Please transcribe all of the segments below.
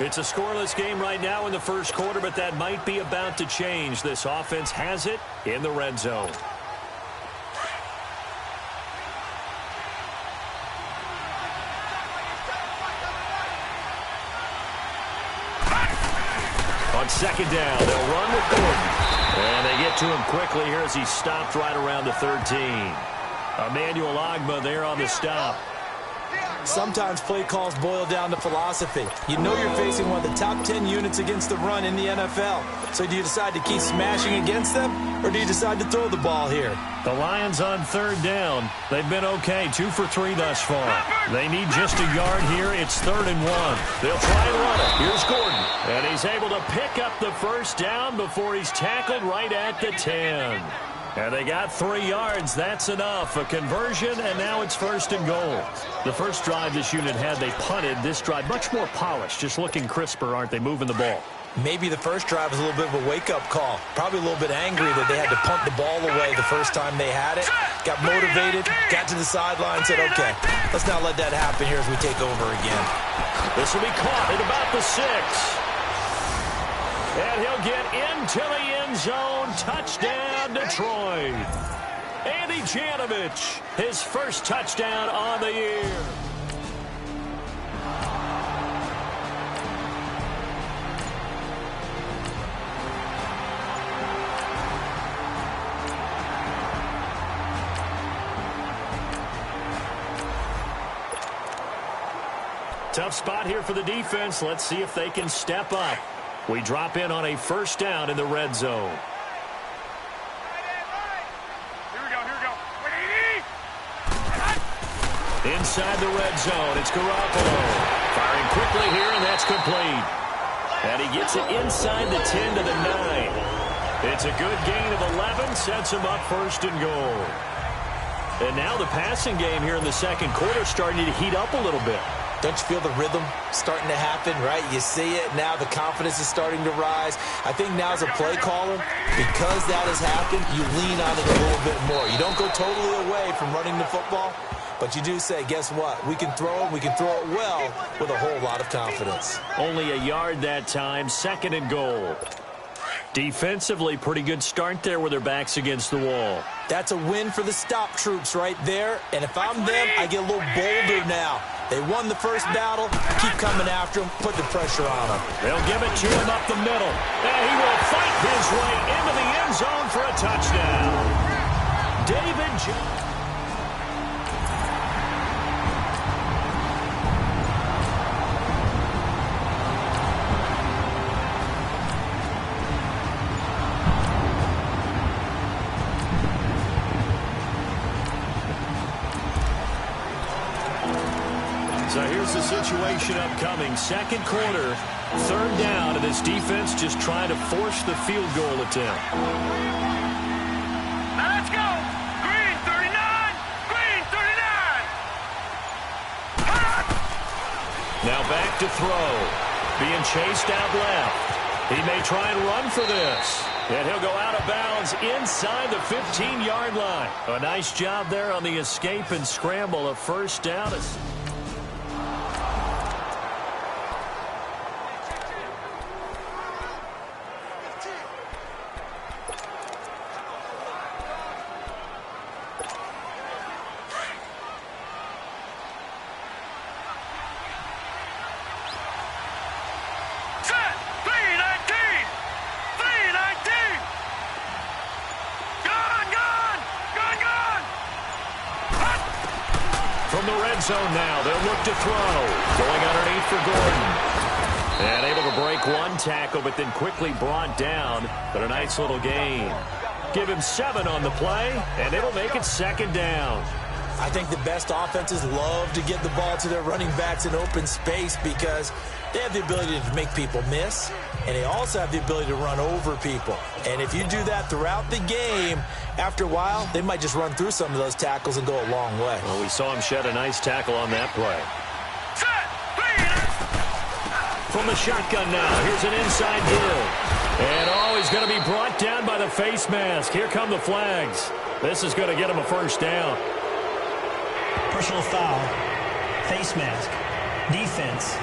It's a scoreless game right now in the first quarter, but that might be about to change. This offense has it in the red zone. On second down, they'll run with Gordon. And they get to him quickly here as he stopped right around the 13. Emmanuel Ogbah there on the stop. Sometimes play calls boil down to philosophy. You know you're facing one of the top 10 units against the run in the NFL. So do you decide to keep smashing against them, or do you decide to throw the ball here? The Lions on third down. They've been okay, 2 for 3 thus far. They need just a yard here. It's 3rd and 1. They'll try and run it. Here's Gordon. And he's able to pick up the first down before he's tackled right at the 10. And they got 3 yards. That's enough. A conversion, and now it's 1st and goal. The first drive this unit had, they punted. This drive, much more polished, just looking crisper, aren't they, moving the ball? Maybe the first drive was a little bit of a wake-up call. Probably a little bit angry that they had to punt the ball away the first time they had it. Got motivated, got to the sideline, said, okay, let's not let that happen here as we take over again. This will be caught at about the 6. And he'll get into the end zone. Touchdown, Detroit. Andy Janovich, his first touchdown on the year. Tough spot here for the defense. Let's see if they can step up. We drop in on a first down in the red zone. Here we go. Inside the red zone, it's Garoppolo. Firing quickly here, and that's complete. And he gets it inside the 10 to the 9. It's a good gain of 11, sets him up 1st and goal. And now the passing game here in the second quarter starting to heat up a little bit. Don't you feel the rhythm starting to happen, right? You see it. Now the confidence is starting to rise. I think now as a play caller, because that has happened, you lean on it a little bit more. You don't go totally away from running the football, but you do say, guess what? We can throw it. We can throw it well with a whole lot of confidence. Only a yard that time, 2nd and goal. Defensively, pretty good start there with their backs against the wall. That's a win for the stop troops right there. And if I'm them, I get a little bolder now. They won the first battle. Keep coming after them. Put the pressure on them. They'll give it to him up the middle. And he will fight his way into the end zone for a touchdown. David Jones. So here's the situation upcoming. 2nd quarter, 3rd down, and this defense just trying to force the field goal attempt. Now let's go. Green 39. Green 39. Now back to throw. Being chased out left. He may try and run for this. And he'll go out of bounds inside the 15-yard line. A nice job there on the escape and scramble. A 1st down. From the red zone now, they'll look to throw. Going underneath for Gordon. And able to break one tackle, but then quickly brought down. But a nice little gain. Give him 7 on the play, and it'll make it 2nd down. I think the best offenses love to get the ball to their running backs in open space because they have the ability to make people miss, and they also have the ability to run over people. And if you do that throughout the game, after a while, they might just run through some of those tackles and go a long way. Well, we saw him shed a nice tackle on that play. From the shotgun now, here's an inside deal. And, he's going to be brought down by the face mask. Here come the flags. This is going to get him a 1st down. Personal foul, face mask, defense.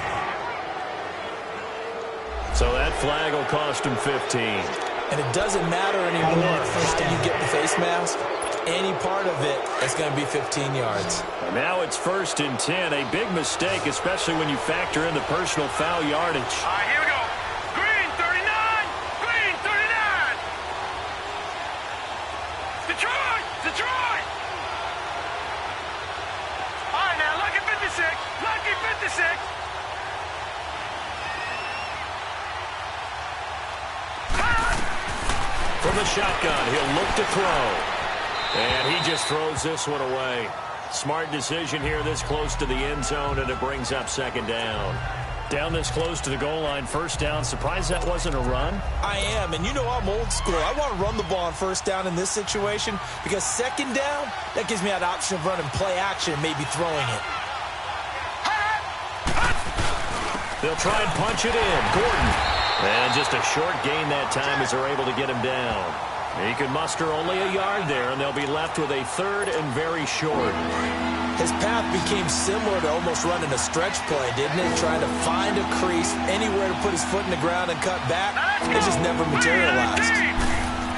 So that flag will cost him 15. And it doesn't matter anymore how you get the face mask. Any part of it is going to be 15 yards. Now it's 1st and 10. A big mistake, especially when you factor in the personal foul yardage. All right, here we go. Green, 39. Green, 39. Detroit, Detroit. All right, now, lucky 56. Lucky 56. From the shotgun, he'll look to throw. And he just throws this one away. Smart decision here this close to the end zone, and it brings up 2nd down. Down this close to the goal line, 1st down. Surprised that wasn't a run? I am, and you know I'm old school. I want to run the ball on 1st down in this situation because 2nd down, that gives me that option of running play action and maybe throwing it. They'll try and punch it in. Gordon. And just a short gain that time as they're able to get him down. He can muster only a yard there, and they'll be left with a 3rd and very short. His path became similar to almost running a stretch play, didn't it? Trying to find a crease, anywhere to put his foot in the ground and cut back. It just never materialized.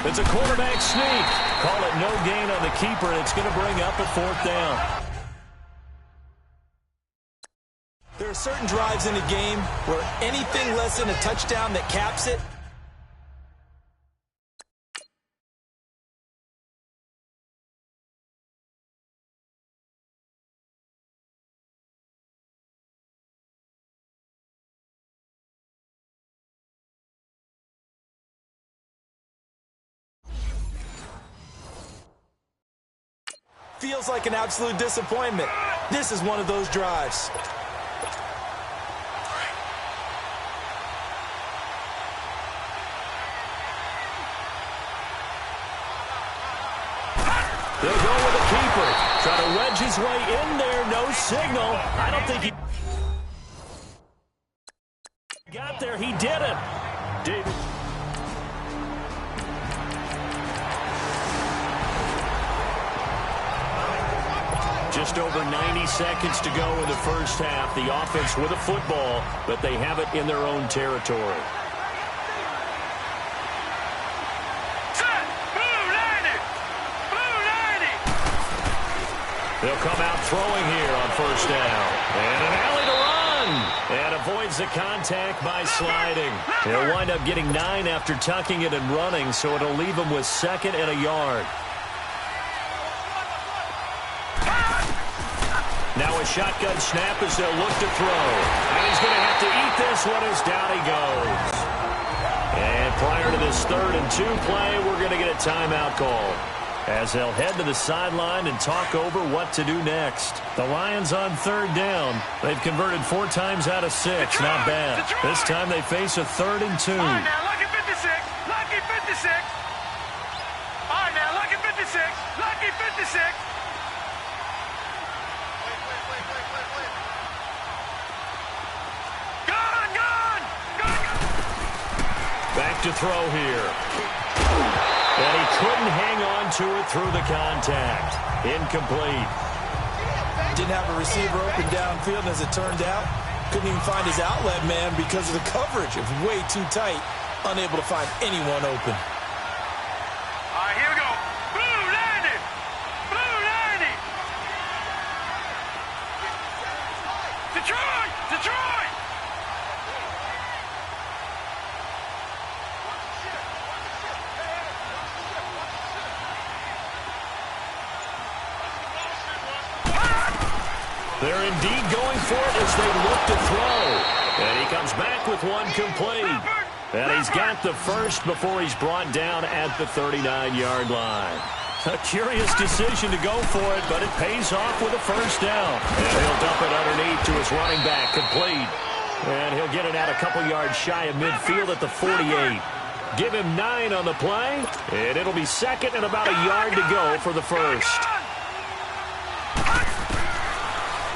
It's a quarterback sneak. Call it no gain on the keeper, and it's going to bring up a 4th down. There are certain drives in a game where anything less than a touchdown that caps it, feels like an absolute disappointment. This is one of those drives. They'll go with a keeper. Try to wedge his way in there. No signal. I don't think he got there. He did it. David. Just over 90 seconds to go in the 1st half. The offense with a football, but they have it in their own territory. They'll come out throwing here on 1st down. And an alley to run. And avoids the contact by sliding. He'll wind up getting 9 after tucking it and running, so it'll leave him with 2nd and a yard. Now a shotgun snap as they'll look to throw. And he's going to have to eat this one as down he goes. And prior to this 3rd and 2 play, we're going to get a timeout call, as they'll head to the sideline and talk over what to do next. The Lions on 3rd down. They've converted 4 times out of 6. Not bad. This time they face a 3rd and 2. All right, now, lucky 56. Lucky 56. All right, now, lucky 56. Lucky 56. Back to throw here. And he couldn't hang on to it through the contact. Incomplete. Didn't have a receiver open downfield, and as it turned out, couldn't even find his outlet man because of the coverage. It was way too tight, unable to find anyone open. All right, here we go. Blue 90. Blue 90. Detroit! Detroit! They're indeed going for it as they look to throw. And he comes back with one complete. And he's got the 1st before he's brought down at the 39-yard line. A curious decision to go for it, but it pays off with a 1st down. And he'll dump it underneath to his running back, complete. And he'll get it out a couple yards shy of midfield at the 48. Give him 9 on the play, and it'll be 2nd and about a yard to go for the 1st.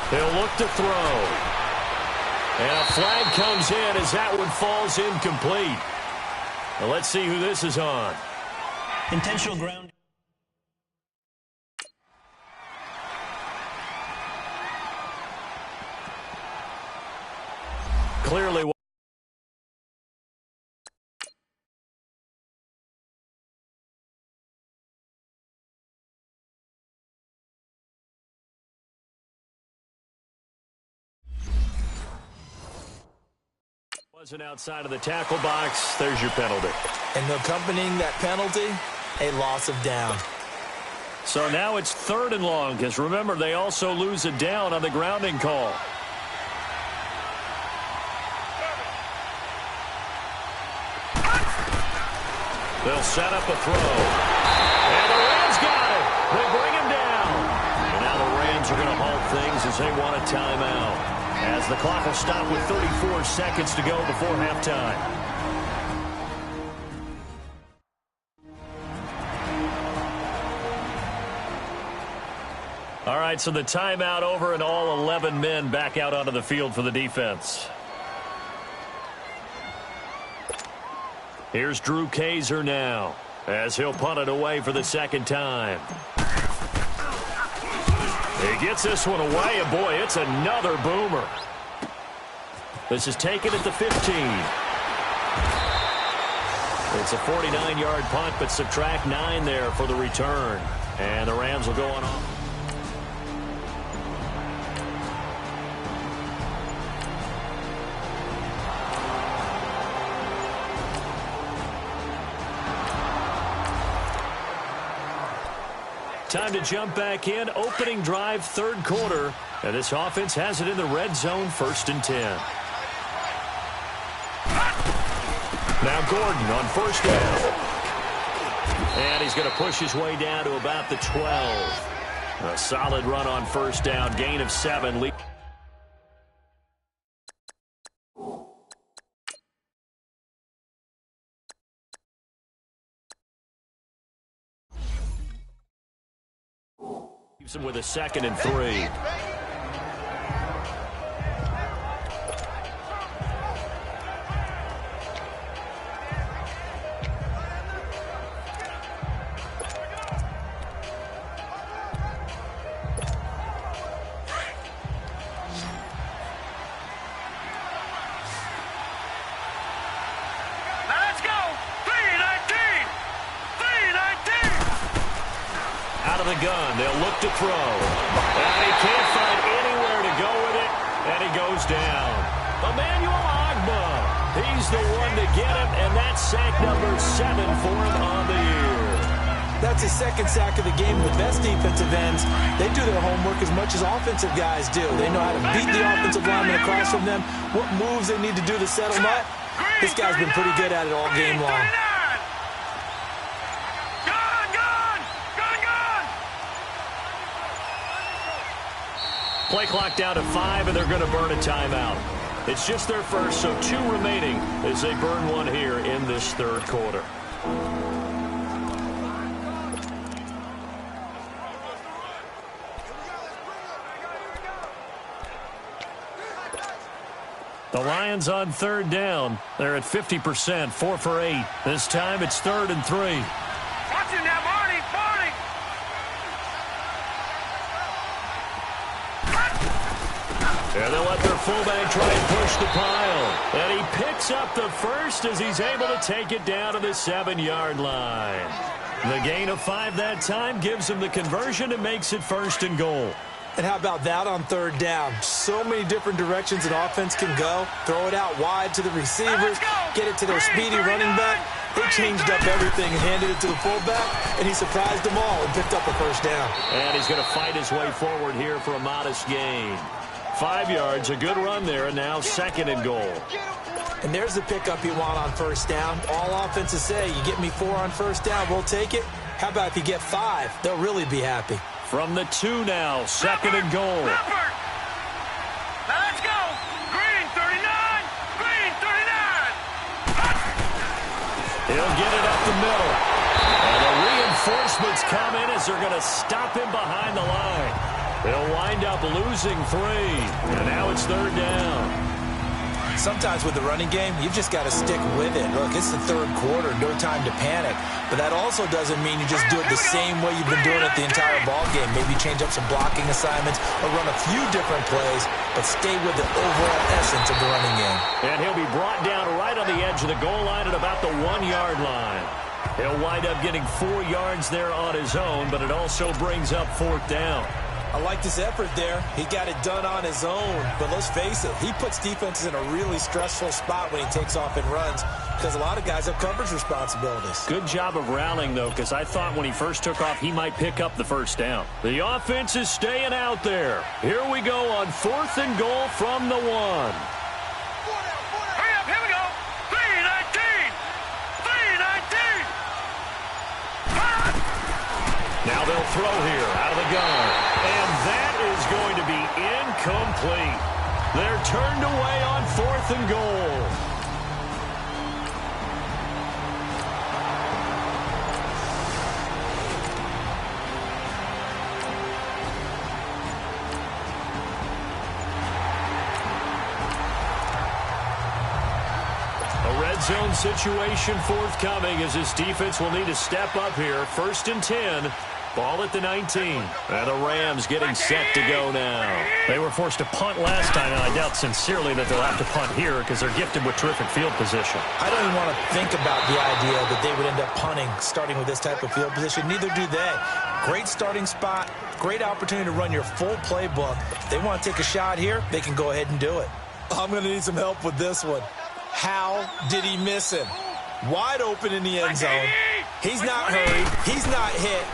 He'll look to throw. And a flag comes in as that one falls incomplete. Now let's see who this is on. Intentional ground. Clearly Wasn't outside of the tackle box. There's your penalty. And accompanying that penalty, a loss of down. So now it's 3rd and long, because remember, they also lose a down on the grounding call. They'll set up a throw. And the Rams got it. They bring him down. And now the Rams are going to halt things as they want a timeout. As the clock will stop with 34 seconds to go before halftime. All right, so the timeout over and all 11 men back out onto the field for the defense. Here's Drew Kaiser now as he'll punt it away for the 2nd time. He gets this one away, and boy, it's another boomer. This is taken at the 15. It's a 49-yard punt, but subtract 9 there for the return. And the Rams will go on off. Time to jump back in. Opening drive, 3rd quarter. And this offense has it in the red zone, 1st and 10. Now Gordon on 1st down. And he's going to push his way down to about the 12. A solid run on 1st down. Gain of 7. With a 2nd and 3. Gun. They'll look to throw. And he can't find anywhere to go with it. And he goes down. Emmanuel Ogbah. He's the one to get him. And that's sack number 7 for him on the year. That's his 2nd sack of the game. The best defensive ends, they do their homework as much as offensive guys do. They know how to beat the offensive lineman across from them, what moves they need to do to settle them up. This guy's been pretty good at it all game long. Play clock down to 5, and they're going to burn a timeout. It's just their first, so 2 remaining as they burn one here in this 3rd quarter. The Lions on 3rd down. They're at 50%, 4 for 8. This time it's 3rd and 3. Watch him now, Barney. And they'll let their fullback try and push the pile. And he picks up the first as he's able to take it down to the 7-yard line. The gain of 5 that time gives him the conversion and makes it 1st and goal. And how about that on 3rd down? So many different directions an offense can go. Throw it out wide to the receivers, get it to their speedy running back. They changed up everything and handed it to the fullback, and he surprised them all and picked up a 1st down. And he's going to fight his way forward here for a modest gain. 5 yards, a good run there, and now 2nd and goal. And there's the pickup you want on 1st down. All offenses say, you get me 4 on 1st down, we'll take it. How about if you get 5? They'll really be happy. From the 2 now, 2nd and goal. Now let's go. Green, 39. Green, 39. He'll get it up the middle. And the reinforcements come in as they're going to stop him behind the line. They'll wind up losing 3. And now it's 3rd down. Sometimes with the running game, you've just got to stick with it. Look, it's the 3rd quarter, no time to panic. But that also doesn't mean you just do it the same way you've been doing it the entire ball game. Maybe change up some blocking assignments or run a few different plays, but stay with the overall essence of the running game. And he'll be brought down right on the edge of the goal line at about the 1-yard line. He'll wind up getting 4 yards there on his own, but it also brings up 4th down. I like this effort there. He got it done on his own. But let's face it, he puts defenses in a really stressful spot when he takes off and runs because a lot of guys have coverage responsibilities. Good job of rallying, though, because I thought when he first took off, he might pick up the first down. The offense is staying out there. Here we go on 4th and goal from the 1. Hurry up, here we go. 3-19. 3-19. Now they'll throw here out of the gun. And that is going to be incomplete. They're turned away on 4th and goal. A red zone situation forthcoming as this defense will need to step up here. 1st and 10. Ball at the 19. And the Rams getting set to go now. They were forced to punt last time, and I doubt sincerely that they'll have to punt here because they're gifted with terrific field position. I don't even want to think about the idea that they would end up punting starting with this type of field position. Neither do they. Great starting spot. Great opportunity to run your full playbook. If they want to take a shot here, they can go ahead and do it. I'm going to need some help with this one. How did he miss him? Wide open in the end zone. He's not hurried. He's not hit.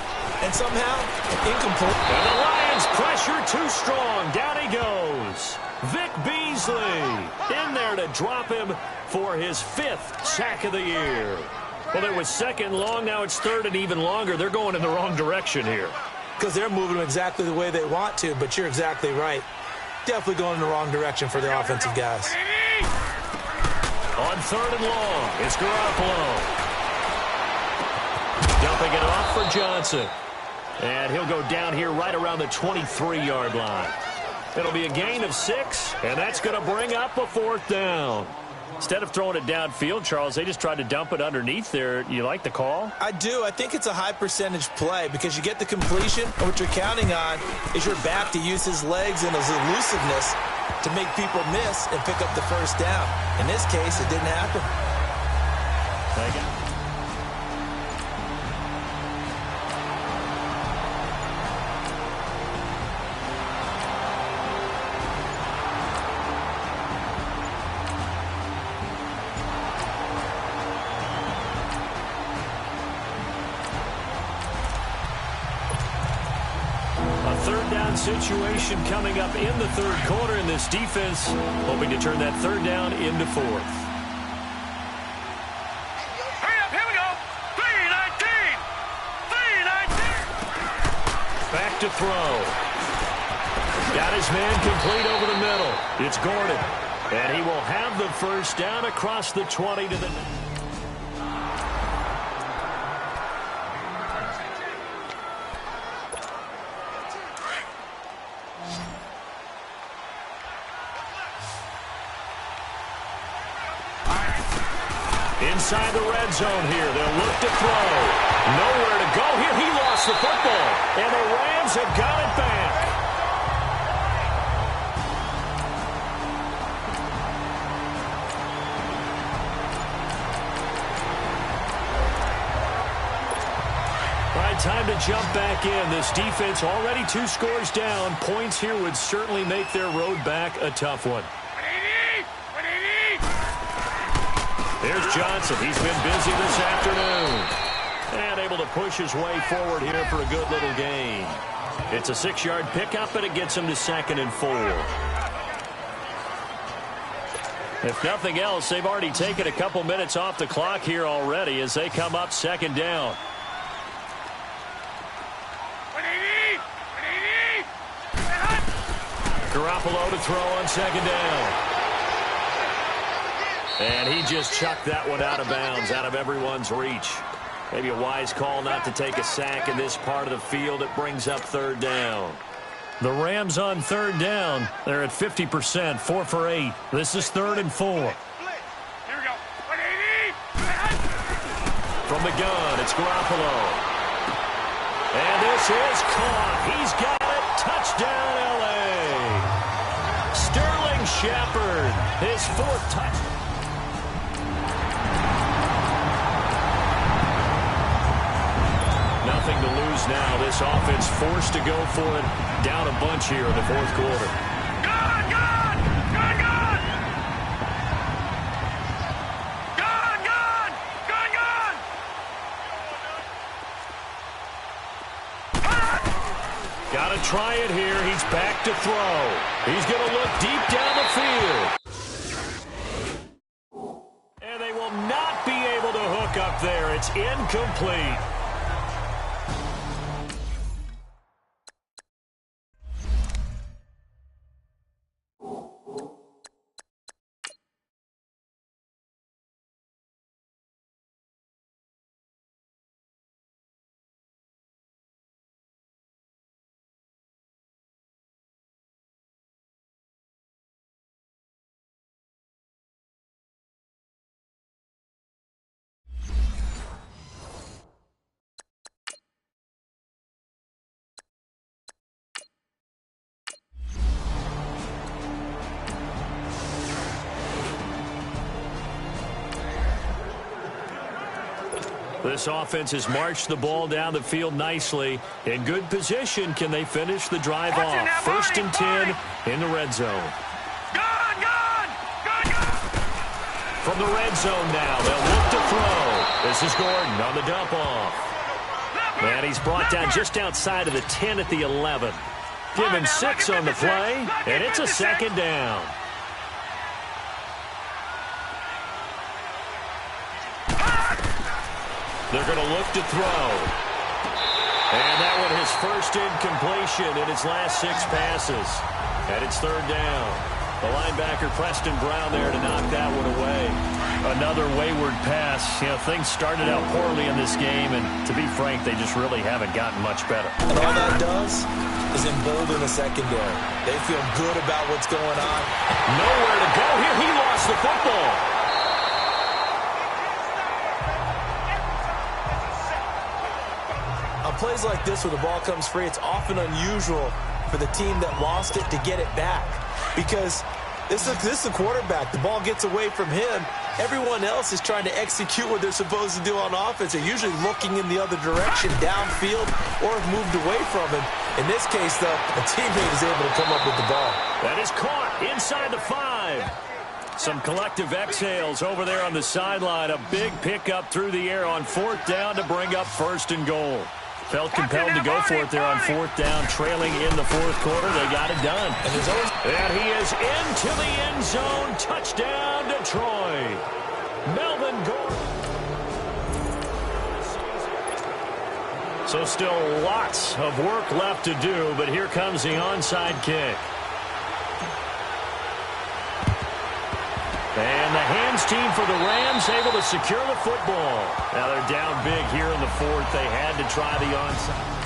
And somehow, incomplete. And the Lions pressure too strong. Down he goes. Vic Beasley in there to drop him for his 5th sack of the year. Well, it was 2nd and long. Now it's 3rd and even longer. They're going in the wrong direction here. Because they're moving exactly the way they want to, but you're exactly right. Definitely going in the wrong direction for the offensive guys. On 3rd and long, it's Garoppolo. Dumping it off for Johnson. And he'll go down here right around the 23-yard line. It'll be a gain of 6, and that's going to bring up a 4th down. Instead of throwing it downfield, Charles, they just tried to dump it underneath there. You like the call? I do. I think it's a high-percentage play because you get the completion, and what you're counting on is your back to use his legs and his elusiveness to make people miss and pick up the first down. In this case, it didn't happen. Thank you. Situation coming up in the 3rd quarter, and this defense hoping to turn that 3rd down into 4th. Hurry up, here we go. 3-19. 3-19. Back to throw. Got his man complete over the middle. It's Gordon. And he will have the first down across the 20 to the... Inside the red zone here. They'll look to throw. Nowhere to go here. He lost the football. And the Rams have got it back. All right, time to jump back in. This defense already 2 scores down. Points here would certainly make their road back a tough one. There's Johnson. He's been busy this afternoon. And able to push his way forward here for a good little gain. It's a 6-yard pickup, and it gets him to 2nd and 4. If nothing else, they've already taken a couple minutes off the clock here already as they come up 2nd down. Garoppolo to throw on 2nd down. And he just chucked that one out of bounds, out of everyone's reach. Maybe a wise call not to take a sack in this part of the field. It brings up 3rd down. The Rams on 3rd down. They're at 50%, 4 for 8. This is 3rd and 4. Here we go. 180. From the gun, it's Garoppolo. And this is caught. He's got it. Touchdown, L.A. Sterling Shepard, his 4th touchdown. Nothing to lose now. This offense forced to go for it. Down a bunch here in the fourth quarter. Good, good! Good, good! Good, good! Good, good! Got to try it here. He's back to throw. He's going to look deep down the field. And they will not be able to hook up there. It's incomplete. This offense has marched the ball down the field nicely. In good position, can they finish the drive off? First and 10 in the red zone. Good, good! Good, good! From the red zone now, they'll look to throw. This is Gordon on the dump off. And he's brought down just outside of the 10 at the 11. Give him 6 on the play, and it's a second down. They're going to look to throw. And that one his first incompletion in his last 6 passes. And it's third down. The linebacker Preston Brown there to knock that one away. Another wayward pass. You know, things started out poorly in this game, and to be frank, they just really haven't gotten much better. And all that does is embolden the secondary. They feel good about what's going on. Nowhere to go here. He lost the football. On plays like this where the ball comes free, it's often unusual for the team that lost it to get it back. Because this is the quarterback. The ball gets away from him. Everyone else is trying to execute what they're supposed to do on offense. They're usually looking in the other direction, downfield, or have moved away from him. In this case, though, a teammate is able to come up with the ball. That is caught inside the 5. Some collective exhales over there on the sideline. A big pickup through the air on 4th down to bring up 1st and goal. Felt compelled to go for it there on 4th down, trailing in the 4th quarter. They got it done. And he is into the end zone. Touchdown, Detroit. Melvin Gordon. So still lots of work left to do, but here comes the onside kick. And the hands team for the Rams able to secure the football. Now they're down big here in the 4th. They had to try the onside.